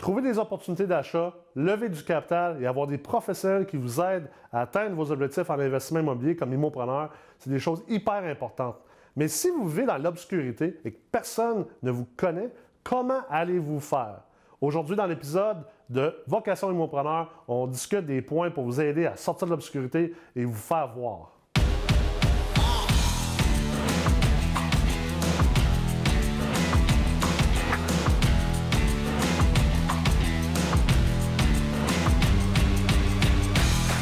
Trouver des opportunités d'achat, lever du capital et avoir des professionnels qui vous aident à atteindre vos objectifs en investissement immobilier comme immopreneur, c'est des choses hyper importantes. Mais si vous vivez dans l'obscurité et que personne ne vous connaît, comment allez-vous faire? Aujourd'hui, dans l'épisode de Vocation Immopreneur, on discute des points pour vous aider à sortir de l'obscurité et vous faire voir.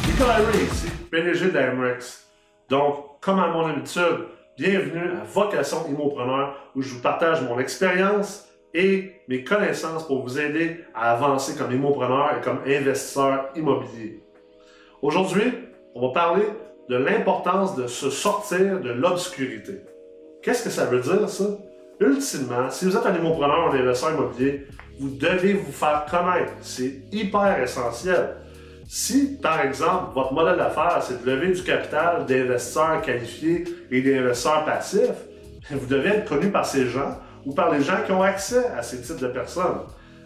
Nicolas Ray ici, PDG de la MREX. Donc, comme à mon habitude, bienvenue à Vocation Immopreneur où je vous partage mon expérience et mes connaissances pour vous aider à avancer comme immopreneur et comme investisseur immobilier. Aujourd'hui, on va parler de l'importance de se sortir de l'obscurité. Qu'est-ce que ça veut dire, ça? Ultimement, si vous êtes un immopreneur ou un investisseur immobilier, vous devez vous faire connaître. C'est hyper essentiel. Si, par exemple, votre modèle d'affaires, c'est de lever du capital d'investisseurs qualifiés et d'investisseurs passifs, vous devez être connu par ces gens ou par les gens qui ont accès à ces types de personnes.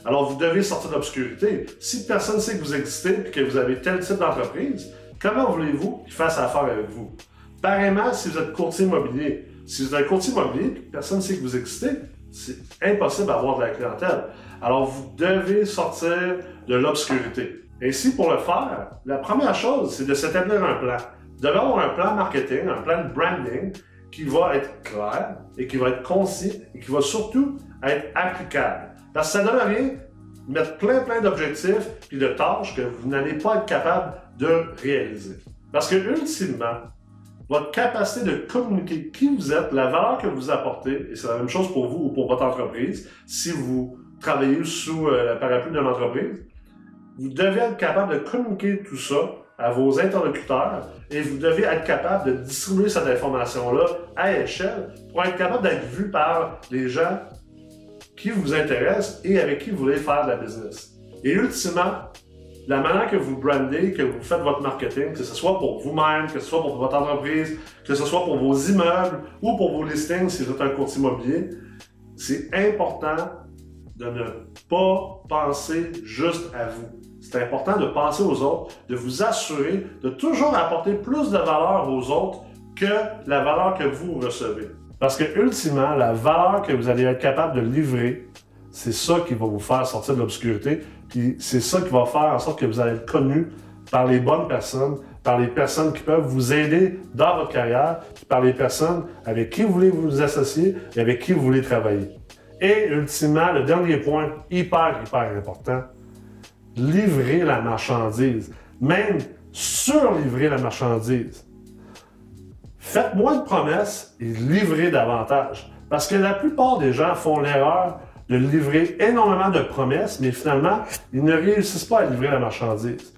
Alors, vous devez sortir de l'obscurité. Si personne ne sait que vous existez et que vous avez tel type d'entreprise, comment voulez-vous qu'ils fassent affaire avec vous? Pareillement, si vous êtes courtier immobilier. Si vous êtes un courtier immobilier et que personne ne sait que vous existez, c'est impossible d'avoir de la clientèle. Alors, vous devez sortir de l'obscurité. Ainsi, pour le faire, la première chose, c'est de s'établir un plan. Vous devez avoir un plan marketing, un plan de branding qui va être clair et qui va être concis et qui va surtout être applicable. Parce que ça ne donne rien de mettre plein d'objectifs et de tâches que vous n'allez pas être capable de réaliser. Parce que, ultimement, votre capacité de communiquer qui vous êtes, la valeur que vous apportez, et c'est la même chose pour vous ou pour votre entreprise, si vous travaillez sous le parapluie d'une entreprise, vous devez être capable de communiquer tout ça à vos interlocuteurs et vous devez être capable de distribuer cette information-là à échelle pour être capable d'être vu par les gens qui vous intéressent et avec qui vous voulez faire de la business. Et ultimement, la manière que vous brandez, que vous faites votre marketing, que ce soit pour vous-même, que ce soit pour votre entreprise, que ce soit pour vos immeubles ou pour vos listings si vous êtes un courtier immobilier, c'est important de ne pas penser juste à vous. C'est important de penser aux autres, de vous assurer de toujours apporter plus de valeur aux autres que la valeur que vous recevez. Parce que, ultimement, la valeur que vous allez être capable de livrer, c'est ça qui va vous faire sortir de l'obscurité, puis c'est ça qui va faire en sorte que vous allez être connu par les bonnes personnes, par les personnes qui peuvent vous aider dans votre carrière, puis par les personnes avec qui vous voulez vous associer et avec qui vous voulez travailler. Et, ultimement, le dernier point, hyper important, livrer la marchandise, même surlivrer la marchandise. Faites moins de promesses et livrez davantage. Parce que la plupart des gens font l'erreur de livrer énormément de promesses, mais finalement, ils ne réussissent pas à livrer la marchandise.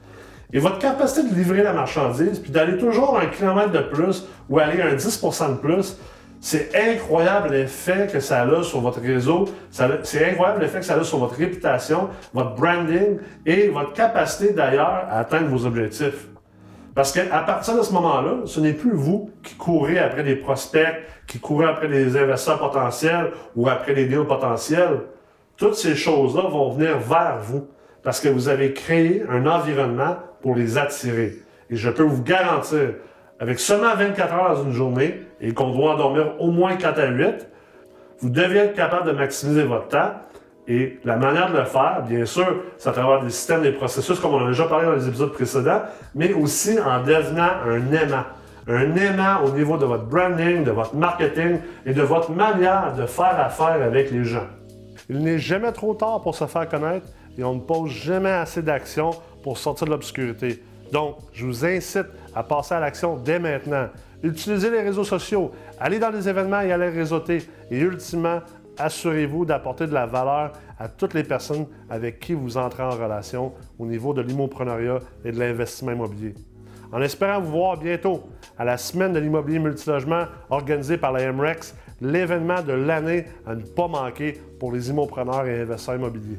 Et votre capacité de livrer la marchandise, puis d'aller toujours un kilomètre de plus ou aller un 10% de plus, c'est incroyable l'effet que ça a sur votre réseau, c'est incroyable l'effet que ça a sur votre réputation, votre branding et votre capacité d'ailleurs à atteindre vos objectifs. Parce qu'à partir de ce moment-là, ce n'est plus vous qui courez après des prospects, qui courez après des investisseurs potentiels ou après des deals potentiels. Toutes ces choses-là vont venir vers vous parce que vous avez créé un environnement pour les attirer. Et je peux vous garantir, avec seulement 24 heures dans une journée et qu'on doit en dormir au moins 4 à 8, vous devez être capable de maximiser votre temps. Et la manière de le faire, bien sûr, c'est à travers des systèmes, des processus, comme on a déjà parlé dans les épisodes précédents, mais aussi en devenant un aimant. Un aimant au niveau de votre branding, de votre marketing et de votre manière de faire affaire avec les gens. Il n'est jamais trop tard pour se faire connaître et on ne pose jamais assez d'actions pour sortir de l'obscurité. Donc, je vous incite à passer à l'action dès maintenant. Utilisez les réseaux sociaux, allez dans les événements et allez réseauter. Et ultimement, assurez-vous d'apporter de la valeur à toutes les personnes avec qui vous entrez en relation au niveau de l'immoprenariat et de l'investissement immobilier. En espérant vous voir bientôt à la semaine de l'immobilier multilogement organisée par la MREX, l'événement de l'année à ne pas manquer pour les immopreneurs et investisseurs immobiliers.